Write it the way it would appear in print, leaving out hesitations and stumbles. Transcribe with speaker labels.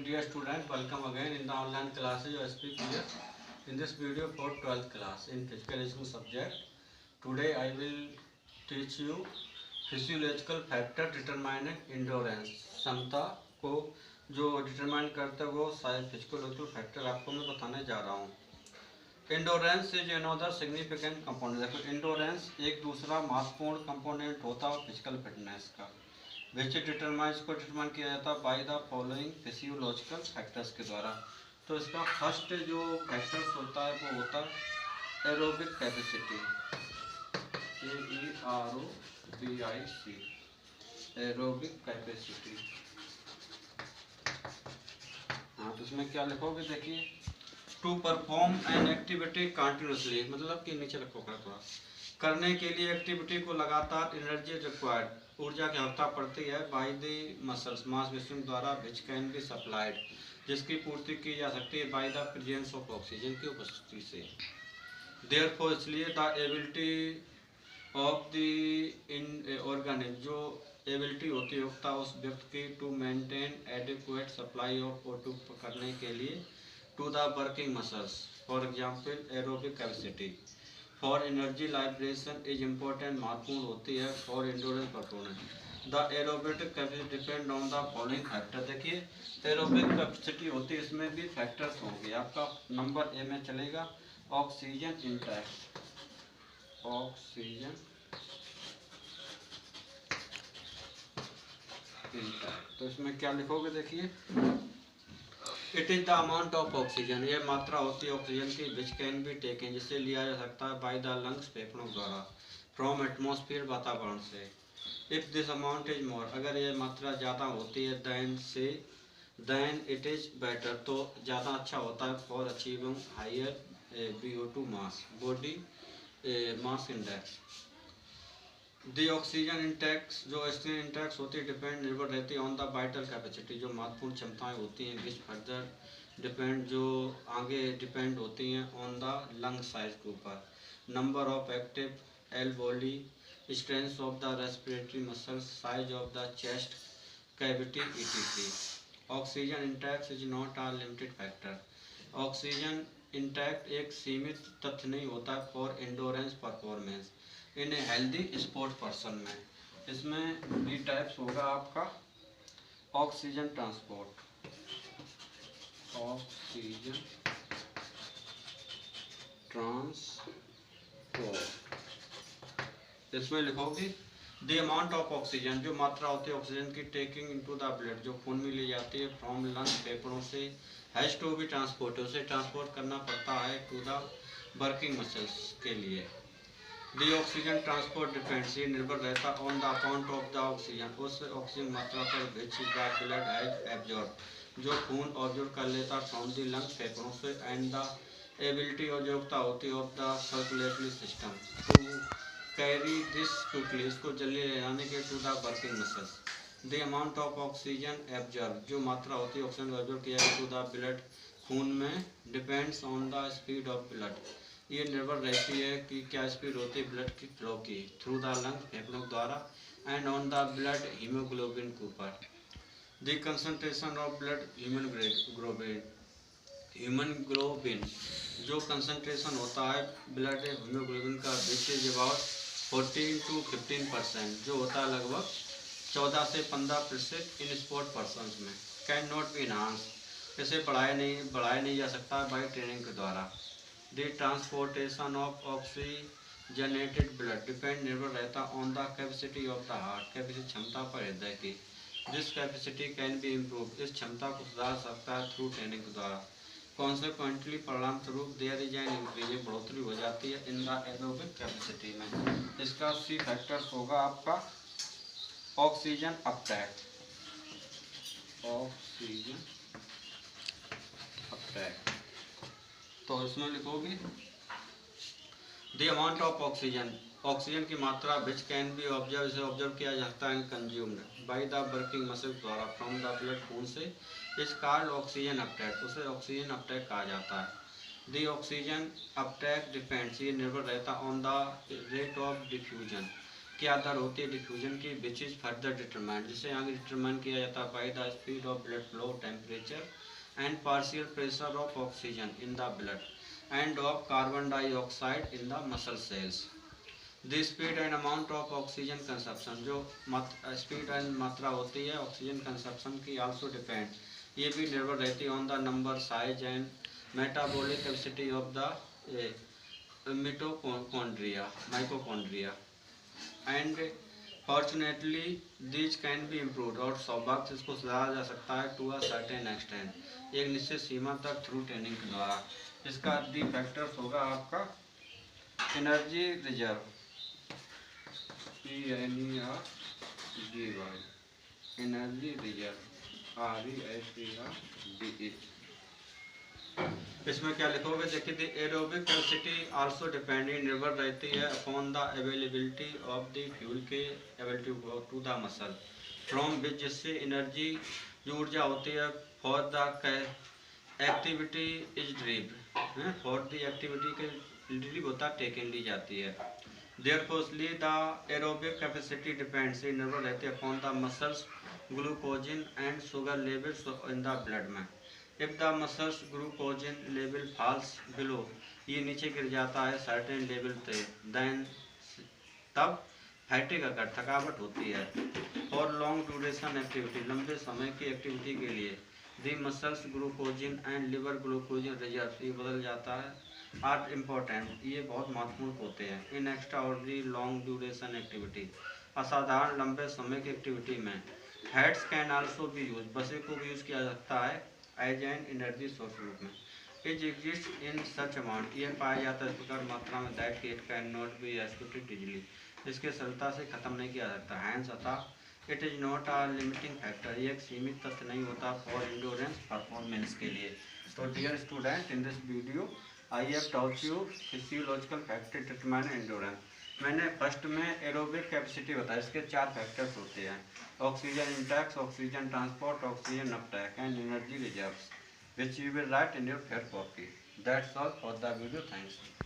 Speaker 1: morning, dear student. Welcome again in the online classes of SP here. In this video for 12th class in physical education subject, today I will teach you physiological factor determining endurance. क्षमता को जो determine करता है वो शायद physiological factor आपको मैं बताने जा रहा हूँ. Endurance is another significant component. देखो एंडोरेंस एक दूसरा महत्वपूर्ण कंपोनेंट होता है फिजिकल फिटनेस का, विच डिटरमाइंस को डिटरमाइन किया जाता है by the following physiological factors के द्वारा. तो इसका फर्स्ट जो फैक्टर्स होता है वो होता है aerobic capacity, AEROBIC, aerobic capacity. हाँ, तो इसमें क्या लिखोगे, देखिए to perform an activity continuously, मतलब कि नीचे रखो थोड़ा, करने के लिए एक्टिविटी को लगातार एनर्जी रिक्वायर्ड, ऊर्जा की आवश्यकता पड़ती है बाय द मसल्स, मांसपेशियों द्वारा, विच कैन बी सप्लाइड, जिसकी पूर्ति की जा सकती है by the presence of oxygen की उपस्थिति से. देयरफॉर इसलिए the ability of the in organism, जो एबिलिटी होती है योग्यता उस व्यक्ति की to maintain adequate supply of O2 करने के लिए to the working muscles, for example aerobic capacity for energy liberation is important, महत्वपूर्ण होती है for endurance performance. The aerobic capacity depend on the following factor. देखिए एरोबिक कैपेसिटी होती है, इसमें भी फैक्टर्स होंगे. आपका नंबर ए में चलेगा ऑक्सीजन इंटैक्ट, ऑक्सीजन इंटैक्ट. तो इसमें क्या लिखोगे, देखिए it is the amount of oxygen, यह मात्रा होती है ऑक्सीजन की, विच कैन बी टेकन, जिससे लिया जा सकता है बाय द लंग्स, फेफड़ों द्वारा, फ्रॉम एटमॉस्फेयर, वातावरण से. If this amount is more, अगर यह मात्रा ज़्यादा होती है देन इट इज बेटर, तो ज़्यादा अच्छा होता है for achieving higher BO2 mass, body mass index. The oxygen intake, जो ऑक्सीजन इंटैक्स होती है डिपेंड, निर्भर रहती है ऑन द वाइटल कैपेसिटी, जो महत्वपूर्ण क्षमताएं होती हैं, विच फर्दर डिपेंड, जो आगे डिपेंड होती हैं ऑन द लंग साइज के ऊपर, number of active alveoli, strength of the respiratory muscles, size of the chest cavity etc. Oxygen intakes is not a limited factor. Oxygen intact एक सीमित तथ्य नहीं होता for endurance performance in a healthy sport person में. इसमें B types होगा आपका oxygen transport, oxygen transport. इसमें लिखोगे द अमाउंट ऑफ ऑक्सीजन, जो मात्रा होती है ऑक्सीजन की, टेकिंग इनटू द ब्लड, जो खून में ली जाती है, फ्रॉम लंग्स, फेफड़ों से, हैज टू बी ट्रांसपोर्ट, उसे ट्रांसपोर्ट करना पड़ता है टू द वर्किंग मसल्स के लिए. दी ऑक्सीजन ट्रांसपोर्ट डिपेंड्स, ये निर्भर रहता on the amount of the oxygen, उस ऑक्सीजन मात्रा पर which the blood has absorb, जो खून ऑब्जॉर्ब कर लेता फ्रॉम द लंग, फेफड़ों से, एंड द एबिलिटी और योग्यता होती है of the circulatory system to carry this quickly, इसको जल्दी ले जाने के to the working muscles. The amount of oxygen absorb, जो मात्रा होती है ऑक्सीजन एब्जॉर्ब किया टू द ब्लड, खून में, depends on the speed of blood, ये निर्भर रहती है कि क्या स्पीड होती है ब्लड की फ्लो की, थ्रू द लंग, फेफड़ों द्वारा, and on the blood haemoglobin के ऊपर. The concentration of blood haemoglobin, जो कंसंट्रेशन होता है ब्लड हीमोग्लोबिन का, विच इज अबाउट 14 to 15%, जो होता है लगभग 14 से 15% इन स्पोर्ट पर्सन में, कैन नॉट बी इनहांस, इसे बढ़ाया नहीं जा सकता बाई ट्रेनिंग के द्वारा. The transportation of oxygenated blood depend, निर्भर रहता on the capacity of the heart, capacity क्षमता पर हृदय की. This capacity can be improve, इस क्षमता को सुधार सकता है थ्रू ट्रेनिंग के द्वारा. कॉन्सिक्वेंटली, परिणाम स्वरूप, देयर इज एन इंक्रीज, बढ़ोतरी हो जाती है इन द एरोबिक कैपेसिटी में. इसका सी फैक्टर्स होगा आपका ऑक्सीजन अपटैक, ऑक्सीजन अपटैक. तो इसमें लिखोगे the amount of oxygen, oxygen की मात्रा विच कैन बी ऑब्जर्व, इसे ऑब्जर्व किया जाता है consumed by the working muscle द्वारा, फ्रॉम द ब्लड, खून से, इस कार्ड ऑक्सीजन अपटैक, उसे ऑक्सीजन अपटैक कहा जाता है. द ऑक्सीजन अपटैक डिपेंड्स, ये निर्भर रहता on the rate of diffusion, क्या दर होती है डिफ्यूजन की, विच इज फर्दर डिटरमाइंड, जिसे आगे डिटरमाइन किया जाता है by the speed of blood flow, temperature and partial pressure of oxygen in the blood end of carbon dioxide in the muscle cells. The speed and amount of oxygen consumption, जो speed and मात्रा होती है oxygen consumption की, also depend, ये भी निर्भर रहती है on the number, size and metabolic capacity of the mitochondria and fortunately these can be improve, और सौभाग्य इसको सुधारा जा सकता है टू अ सर्टेन एक्सटेंट, एक निश्चित सीमा तक थ्रू ट्रेनिंग के द्वारा। इसका डी फैक्टर्स होगा आपका energy reserve, energy reserve, RESERVE। इसमें क्या लिखोगे, देखिए the aerobic capacity also depending, निर्भर रहती है upon the availability of the fuel के ability to the muscle from which, जिससे एनर्जी जो ऊर्जा होती है for the activity is derived, for the activity के ड्रीव होता है टेकन ली जाती है। देयरफॉरली द एरोबिक कैपेसिटी डिपेंड्स, निर्भर रहती है upon the muscles glycogen and sugar levels in the blood में। If the muscles glycogen level falls below, ये नीचे गिर जाता है सर्टेन लेवल पे, देन तब फैटिग अगर थकावट होती है, और लॉन्ग ड्यूरेशन एक्टिविटी, लंबे समय की एक्टिविटी के लिए दी muscles glycogen and liver ग्लूकोजिन reserve, ये बदल जाता है, आर इम्पोर्टेंट, ये बहुत महत्वपूर्ण होते हैं in extraordinary long duration activity, असाधारण लंबे समय की एक्टिविटी में। Fats can also be use, वसे को भी यूज किया जा सकता है एज एन एनर्जी सोर्स रूप में। Is exist in such amount, यह पाया जाता है इस प्रकार मात्रा में, that it can not be excluded easily, इसके सरलता से खत्म नहीं किया जाता हैंस, अतः it is not a limiting factor, ये एक सीमित तथ्य नहीं होता फॉर एंड्योरेंस परफॉर्मेंस के लिए। तो dear student, in this video I have taught you physiological factor determine endurance. मैंने फर्स्ट में एरोबिक कैपेसिटी बताया, इसके 4 फैक्टर्स होते हैं, oxygen intake, oxygen transport, oxygen uptake and energy reserves, which you will write in your fair copy. That's all for the video. Thanks.